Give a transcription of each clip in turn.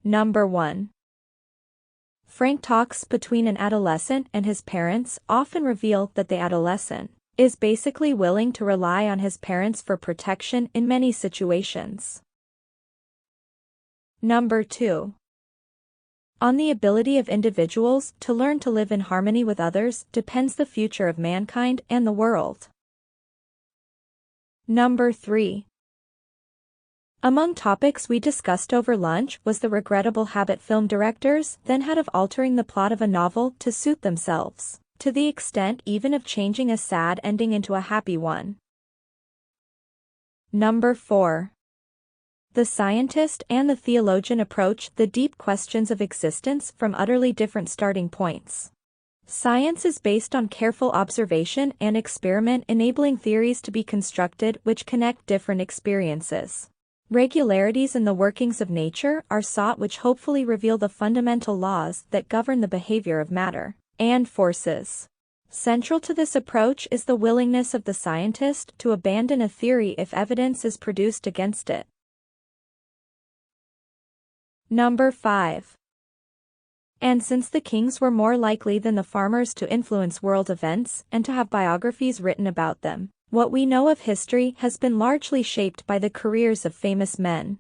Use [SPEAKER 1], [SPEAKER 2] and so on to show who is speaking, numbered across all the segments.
[SPEAKER 1] Number 1. Frank talks between an adolescent and his parents often reveal that the adolescent is basically willing to rely on his parents for protection in many situations. Number 2. On the ability of individuals to learn to live in harmony with others depends the future of mankind and the world. Number 3. Among topics we discussed over lunch was the regrettable habit film directors then had of altering the plot of a novel to suit themselves, to the extent even of changing a sad ending into a happy one. Number 4. The scientist and the theologian approach the deep questions of existence from utterly different starting points. Science is based on careful observation and experiment, enabling theories to be constructed which connect different experiences. Regularities in the workings of nature are sought which hopefully reveal the fundamental laws that govern the behavior of matter and forces. Central to this approach is the willingness of the scientist to abandon a theory if evidence is produced against it. Number 5. And since the kings were more likely than the farmers to influence world events and to have biographies written about them, what we know of history has been largely shaped by the careers of famous men.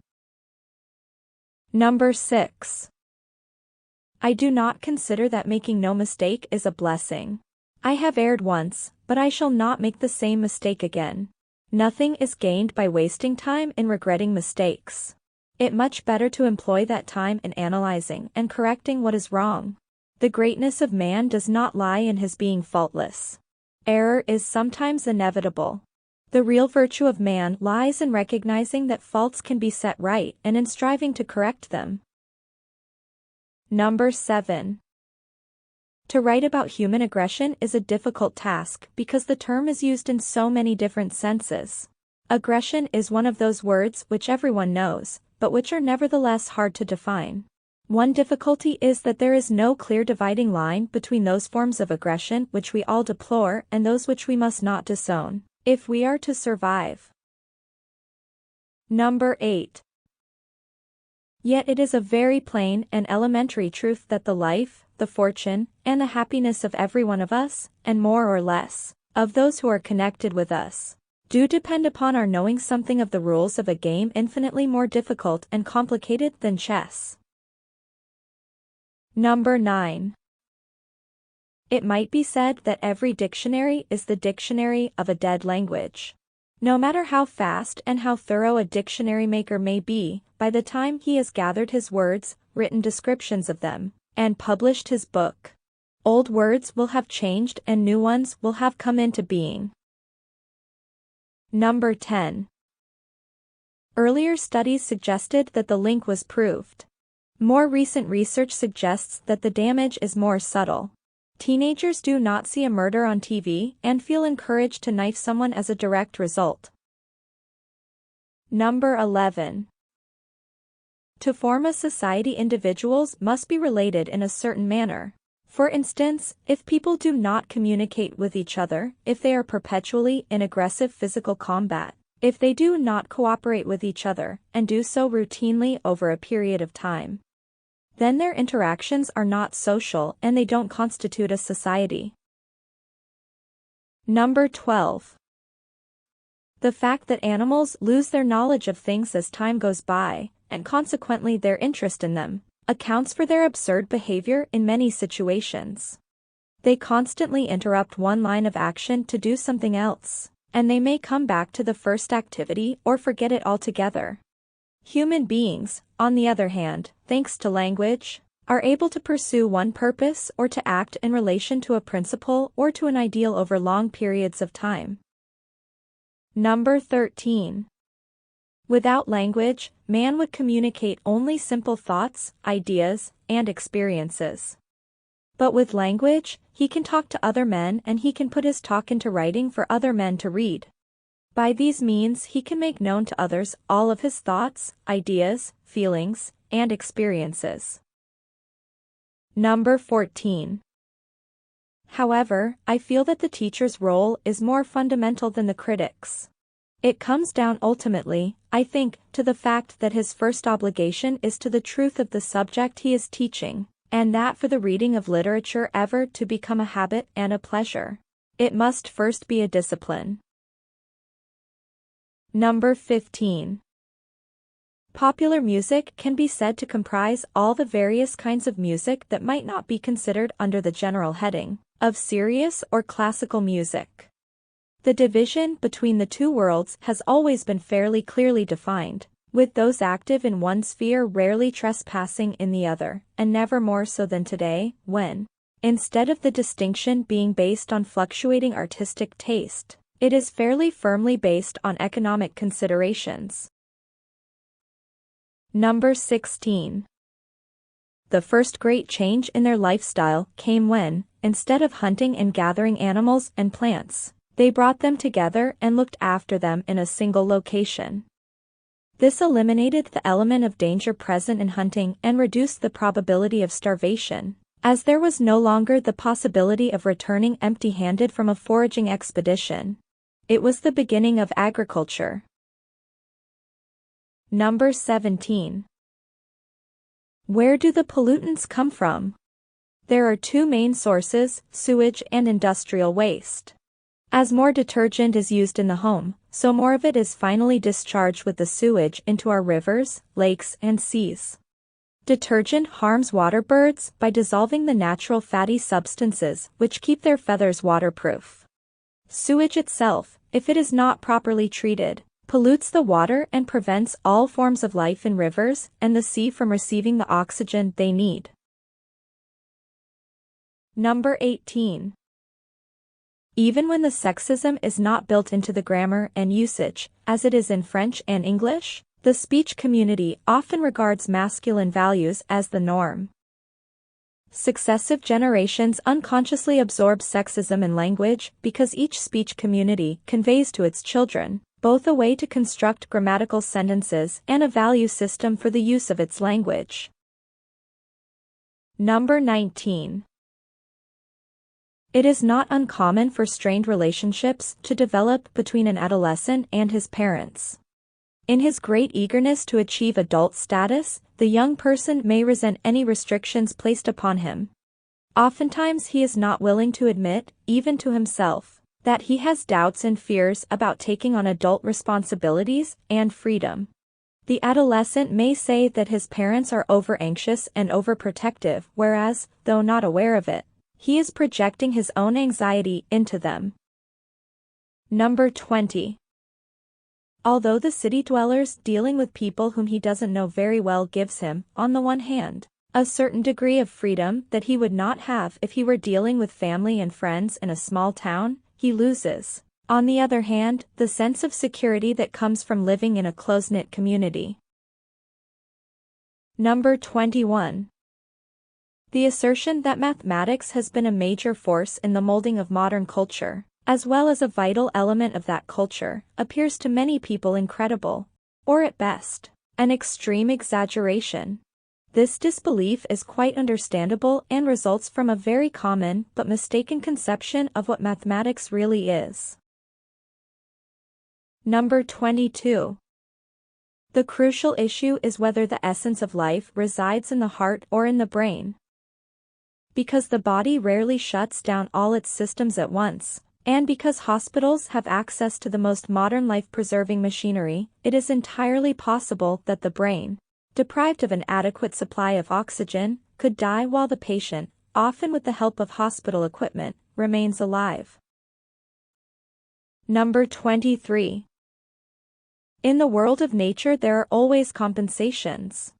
[SPEAKER 1] Number 6. I do not consider that making no mistake is a blessing. I have erred once, but I shall not make the same mistake again. Nothing is gained by wasting time in regretting mistakes. It much better to employ that time in analyzing and correcting what is wrong. The greatness of man does not lie in his being faultless. Error is sometimes inevitable. The real virtue of man lies in recognizing that faults can be set right and in striving to correct them. Number 7. To write about human aggression is a difficult task because the term is used in so many different senses. Aggression is one of those words which everyone knows, but which are nevertheless hard to define. One difficulty is that there is no clear dividing line between those forms of aggression which we all deplore and those which we must not disown, if we are to survive. Number 8. Yet it is a very plain and elementary truth that the life, the fortune, and the happiness of every one of us, and more or less, of those who are connected with us, do depend upon our knowing something of the rules of a game infinitely more difficult and complicated than chess. Number 9. It might be said that every dictionary is the dictionary of a dead language. No matter how fast and how thorough a dictionary maker may be, by the time he has gathered his words, written descriptions of them, and published his book, old words will have changed and new ones will have come into being. Number 10. Earlier studies suggested that the link was proved. More recent research suggests that the damage is more subtle. Teenagers do not see a murder on TV and feel encouraged to knife someone as a direct result. Number 11. To form a society, individuals must be related in a certain manner. For instance, if people do not communicate with each other, if they are perpetually in aggressive physical combat, if they do not cooperate with each other, and do so routinely over a period of time, then their interactions are not social and they don't constitute a society. Number 12. The fact that animals lose their knowledge of things as time goes by, and consequently their interest in them, accounts for their absurd behavior in many situations. They constantly interrupt one line of action to do something else, and they may come back to the first activity or forget it altogether. Human beings, on the other hand, thanks to language, are able to pursue one purpose or to act in relation to a principle or to an ideal over long periods of time. Number 13. Without language, man would communicate only simple thoughts, ideas, and experiences. But with language, he can talk to other men and he can put his talk into writing for other men to read. By these means he can make known to others all of his thoughts, ideas, feelings, and experiences. Number 14. However, I feel that the teacher's role is more fundamental than the critic's. It comes down ultimately, I think, to the fact that his first obligation is to the truth of the subject he is teaching, and that for the reading of literature ever to become a habit and a pleasure, it must first be a discipline. Number 15. Popular music can be said to comprise all the various kinds of music that might not be considered under the general heading of serious or classical music. The division between the two worlds has always been fairly clearly defined, with those active in one sphere rarely trespassing in the other, and never more so than today, when, instead of the distinction being based on fluctuating artistic taste, it is fairly firmly based on economic considerations. Number 16. The first great change in their lifestyle came when, instead of hunting and gathering animals and plants, they brought them together and looked after them in a single location. This eliminated the element of danger present in hunting and reduced the probability of starvation, as there was no longer the possibility of returning empty-handed from a foraging expedition. It was the beginning of agriculture. Number 17. Where do the pollutants come from? There are two main sources, sewage and industrial waste. As more detergent is used in the home, so more of it is finally discharged with the sewage into our rivers, lakes, and seas. Detergent harms water birds by dissolving the natural fatty substances which keep their feathers waterproof. Sewage itself, if it is not properly treated, pollutes the water and prevents all forms of life in rivers and the sea from receiving the oxygen they need. Number 18. Even when the sexism is not built into the grammar and usage, as it is in French and English, the speech community often regards masculine values as the norm. Successive generations unconsciously absorb sexism in language because each speech community conveys to its children both a way to construct grammatical sentences and a value system for the use of its language. Number 19. It is not uncommon for strained relationships to develop between an adolescent and his parents. In his great eagerness to achieve adult status, the young person may resent any restrictions placed upon him. Oftentimes he is not willing to admit, even to himself, that he has doubts and fears about taking on adult responsibilities and freedom. The adolescent may say that his parents are over-anxious and overprotective, whereas, though not aware of it, he is projecting his own anxiety into them. Number 20. Although the city dwellers dealing with people whom he doesn't know very well gives him, on the one hand, a certain degree of freedom that he would not have if he were dealing with family and friends in a small town, he loses, on the other hand, the sense of security that comes from living in a close-knit community. Number 21. The assertion that mathematics has been a major force in the molding of modern culture, as well as a vital element of that culture, appears to many people incredible, or at best, an extreme exaggeration. This disbelief is quite understandable and results from a very common but mistaken conception of what mathematics really is. Number 22. The crucial issue is whether the essence of life resides in the heart or in the brain. Because the body rarely shuts down all its systems at once, and because hospitals have access to the most modern life-preserving machinery, it is entirely possible that the brain, deprived of an adequate supply of oxygen, could die while the patient, often with the help of hospital equipment, remains alive. Number 23. In the world of nature there are always compensations.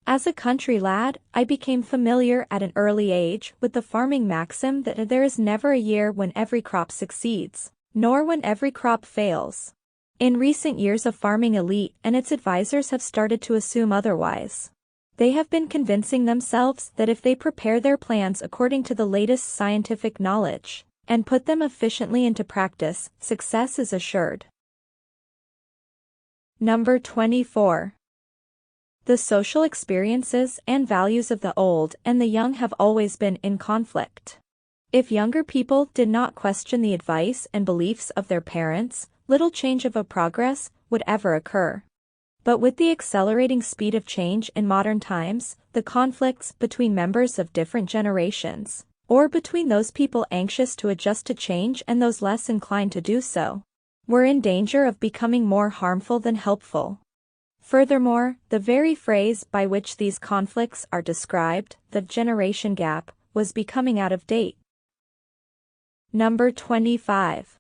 [SPEAKER 1] As a country lad, I became familiar at an early age with the farming maxim that there is never a year when every crop succeeds, nor when every crop fails. In recent years a farming elite and its advisors have started to assume otherwise. They have been convincing themselves that if they prepare their plans according to the latest scientific knowledge, and put them efficiently into practice, success is assured. Number 24. The social experiences and values of the old and the young have always been in conflict. If younger people did not question the advice and beliefs of their parents, little change of progress would ever occur. But with the accelerating speed of change in modern times, the conflicts between members of different generations, or between those people anxious to adjust to change and those less inclined to do so, were in danger of becoming more harmful than helpful. Furthermore, the very phrase by which these conflicts are described, the generation gap, was becoming out of date. Number 25.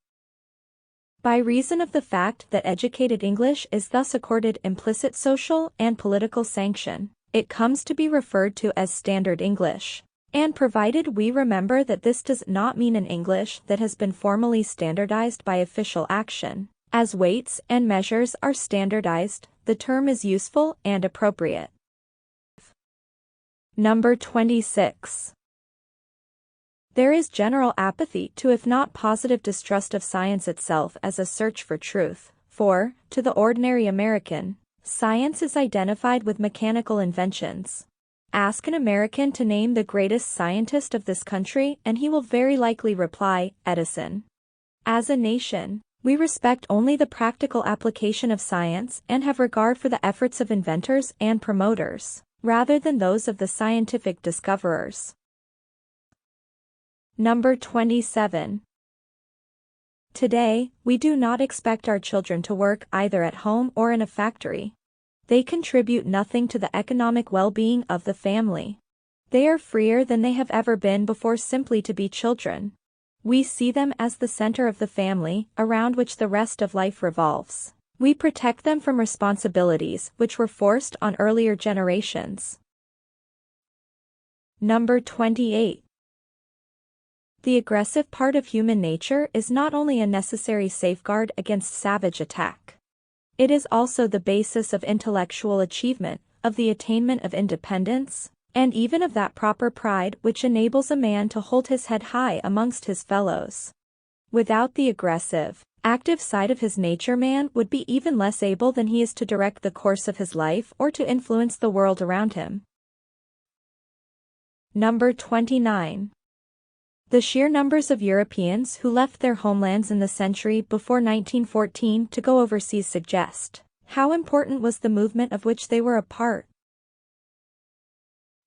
[SPEAKER 1] By reason of the fact that educated English is thus accorded implicit social and political sanction, it comes to be referred to as Standard English. And provided we remember that this does not mean an English that has been formally standardized by official action, as weights and measures are standardized, the term is useful and appropriate. Number 26. There is general apathy to if not positive distrust of science itself as a search for truth, for, to the ordinary American, science is identified with mechanical inventions. Ask an American to name the greatest scientist of this country and he will very likely reply, Edison. As a nation, we respect only the practical application of science and have regard for the efforts of inventors and promoters, rather than those of the scientific discoverers. Number 27. Today, we do not expect our children to work either at home or in a factory. They contribute nothing to the economic well-being of the family. They are freer than they have ever been before simply to be children. We see them as the center of the family, around which the rest of life revolves. We protect them from responsibilities which were forced on earlier generations. Number 28. The aggressive part of human nature is not only a necessary safeguard against savage attack. It is also the basis of intellectual achievement, of the attainment of independence, and even of that proper pride which enables a man to hold his head high amongst his fellows. Without the aggressive, active side of his nature, man would be even less able than he is to direct the course of his life or to influence the world around him. Number 29. The sheer numbers of Europeans who left their homelands in the century before 1914 to go overseas suggest how important was the movement of which they were a part.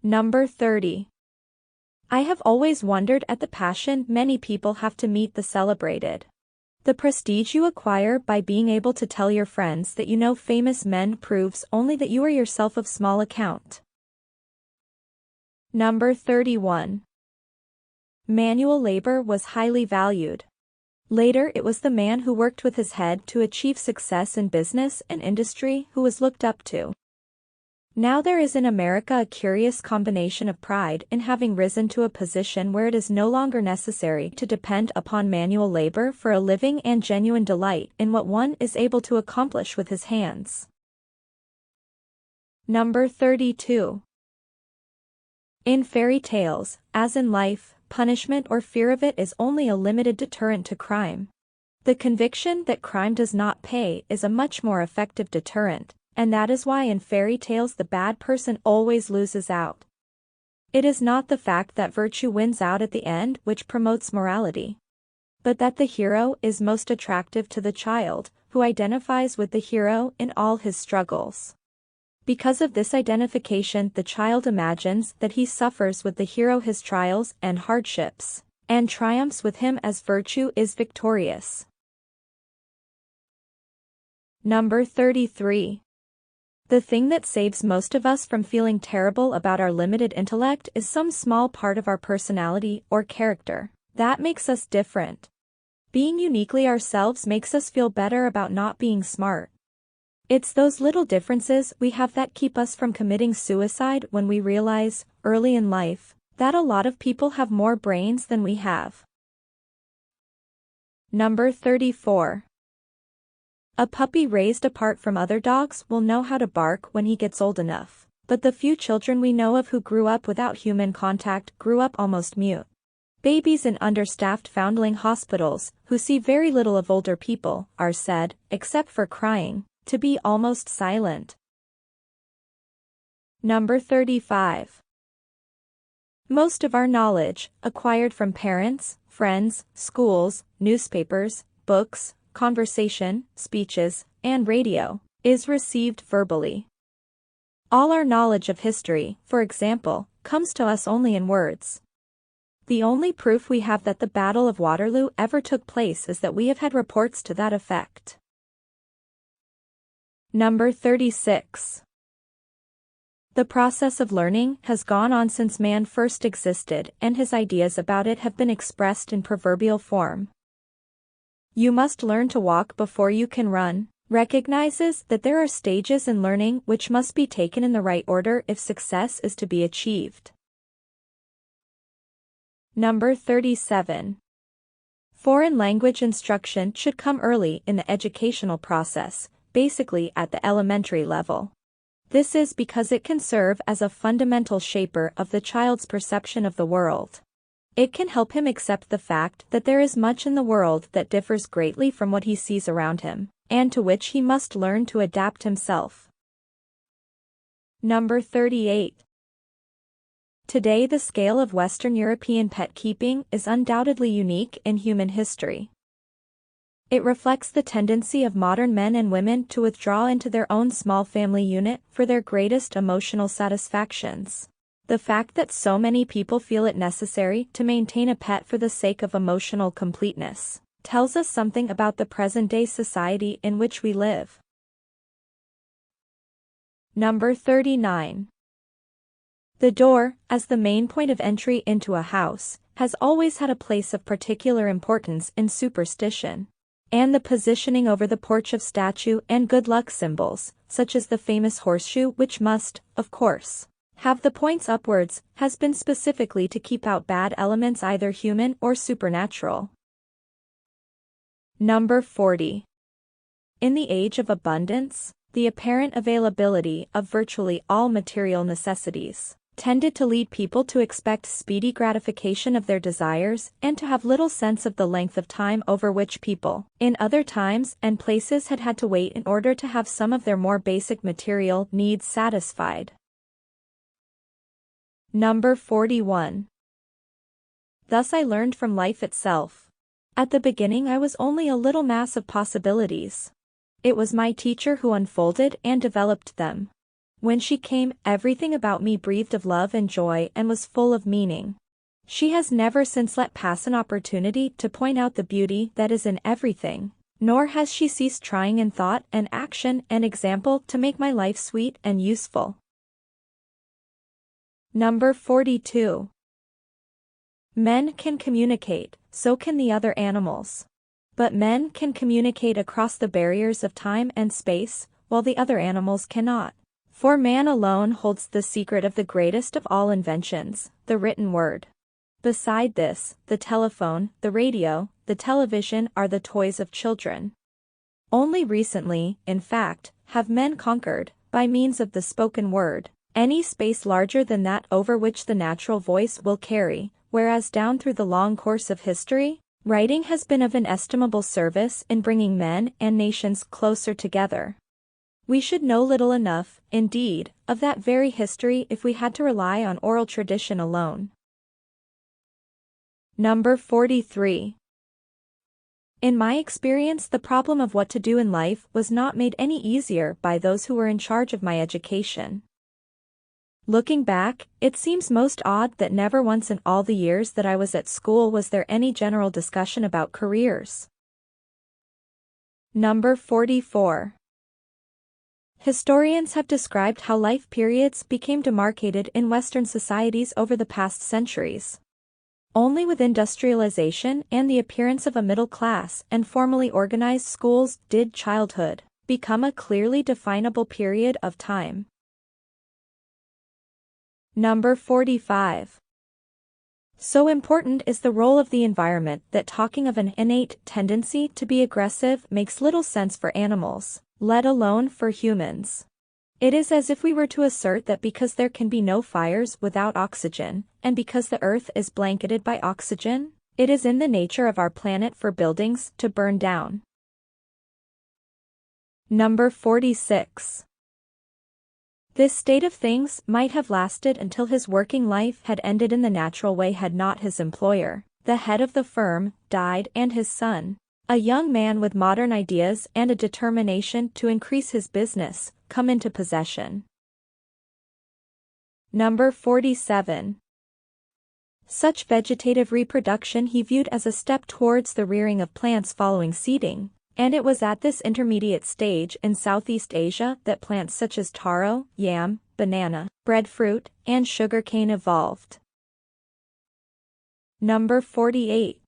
[SPEAKER 1] Number 30. I have always wondered at the passion many people have to meet the celebrated. The prestige you acquire by being able to tell your friends that you know famous men proves only that you are yourself of small account. Number 31. Manual labor was highly valued. Later it was the man who worked with his head to achieve success in business and industry who was looked up to. Now there is in America a curious combination of pride in having risen to a position where it is no longer necessary to depend upon manual labor for a living and genuine delight in what one is able to accomplish with his hands. Number 32. In fairy tales, as in life, punishment or fear of it is only a limited deterrent to crime. The conviction that crime does not pay is a much more effective deterrent, and that is why in fairy tales the bad person always loses out. It is not the fact that virtue wins out at the end which promotes morality, but that the hero is most attractive to the child, who identifies with the hero in all his struggles. Because of this identification, the child imagines that he suffers with the hero his trials and hardships, and triumphs with him as virtue is victorious. Number 33. The thing that saves most of us from feeling terrible about our limited intellect is some small part of our personality or character. That makes us different. Being uniquely ourselves makes us feel better about not being smart. It's those little differences we have that keep us from committing suicide when we realize, early in life, that a lot of people have more brains than we have. Number 34. A puppy raised apart from other dogs will know how to bark when he gets old enough, but the few children we know of who grew up without human contact grew up almost mute. Babies in understaffed foundling hospitals, who see very little of older people, are said, except for crying, to be almost silent. Number 35. Most of our knowledge, acquired from parents, friends, schools, newspapers, books, conversation, speeches, and radio, is received verbally. All our knowledge of history, for example, comes to us only in words. The only proof we have that the Battle of Waterloo ever took place is that we have had reports to that effect. Number 36. The process of learning has gone on since man first existed, and his ideas about it have been expressed in proverbial form. You must learn to walk before you can run, recognizes that there are stages in learning which must be taken in the right order if success is to be achieved. Number 37. Foreign language instruction should come early in the educational process, basically at the elementary level. This is because it can serve as a fundamental shaper of the child's perception of the world. It can help him accept the fact that there is much in the world that differs greatly from what he sees around him, and to which he must learn to adapt himself. Number 38. Today the scale of Western European pet keeping is undoubtedly unique in human history. It reflects the tendency of modern men and women to withdraw into their own small family unit for their greatest emotional satisfactions. The fact that so many people feel it necessary to maintain a pet for the sake of emotional completeness tells us something about the present-day society in which we live. Number 39. The door, as the main point of entry into a house, has always had a place of particular importance in superstition. And the positioning over the porch of statue and good luck symbols, such as the famous horseshoe which must, of course, have the points upwards, has been specifically to keep out bad elements either human or supernatural. Number 40. In the age of abundance, the apparent availability of virtually all material necessities tended to lead people to expect speedy gratification of their desires and to have little sense of the length of time over which people, in other times and places, had to wait in order to have some of their more basic material needs satisfied. Number 41. Thus I learned from life itself. At the beginning I was only a little mass of possibilities. It was my teacher who unfolded and developed them. When she came, everything about me breathed of love and joy and was full of meaning. She has never since let pass an opportunity to point out the beauty that is in everything, nor has she ceased trying in thought and action and example to make my life sweet and useful. Number 42. Men can communicate, so can the other animals. But men can communicate across the barriers of time and space, while the other animals cannot. For man alone holds the secret of the greatest of all inventions, the written word. Beside this, the telephone, the radio, the television are the toys of children. Only recently, in fact, have men conquered, by means of the spoken word, any space larger than that over which the natural voice will carry, whereas down through the long course of history, writing has been of inestimable service in bringing men and nations closer together. We should know little enough, indeed, of that very history if we had to rely on oral tradition alone. Number 43. In my experience, the problem of what to do in life was not made any easier by those who were in charge of my education. Looking back, it seems most odd that never once in all the years that I was at school was there any general discussion about careers. Number 44. Historians have described how life periods became demarcated in Western societies over the past centuries. Only with industrialization and the appearance of a middle class and formally organized schools did childhood become a clearly definable period of time. Number 45. So important is the role of the environment that talking of an innate tendency to be aggressive makes little sense for animals, let alone for humans. It is as if we were to assert that because there can be no fires without oxygen, and because the earth is blanketed by oxygen, it is in the nature of our planet for buildings to burn down. Number 46. This state of things might have lasted until his working life had ended in the natural way had not his employer, the head of the firm, died and his son, A young man with modern ideas and a determination to increase his business come into possession. Number 47. Such vegetative reproduction he viewed as a step towards the rearing of plants following seeding, and it was at this intermediate stage in Southeast Asia that plants such as taro, yam, banana, breadfruit, and sugarcane evolved. Number 48.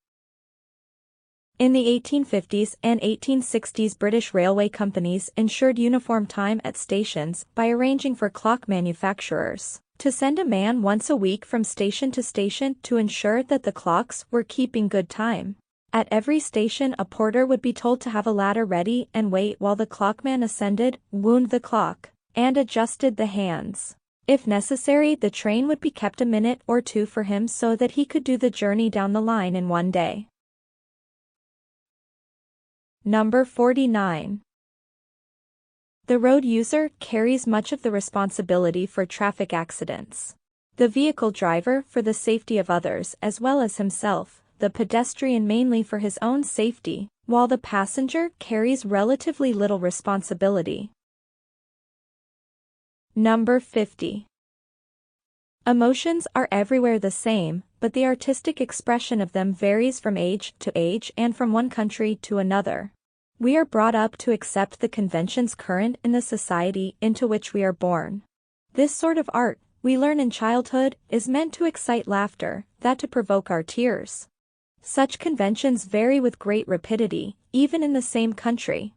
[SPEAKER 1] In the 1850s and 1860s, British railway companies ensured uniform time at stations by arranging for clock manufacturers to send a man once a week from station to station to ensure that the clocks were keeping good time. At every station, a porter would be told to have a ladder ready and wait while the clockman ascended, wound the clock, and adjusted the hands. If necessary, the train would be kept a minute or two for him so that he could do the journey down the line in one day. Number 49. The road user carries much of the responsibility for traffic accidents. The vehicle driver for the safety of others as well as himself, the pedestrian mainly for his own safety, while the passenger carries relatively little responsibility. Number 50. Emotions are everywhere the same, but the artistic expression of them varies from age to age and from one country to another. We are brought up to accept the conventions current in the society into which we are born. This sort of art, we learn in childhood, is meant to excite laughter, that to provoke our tears. Such conventions vary with great rapidity, even in the same country.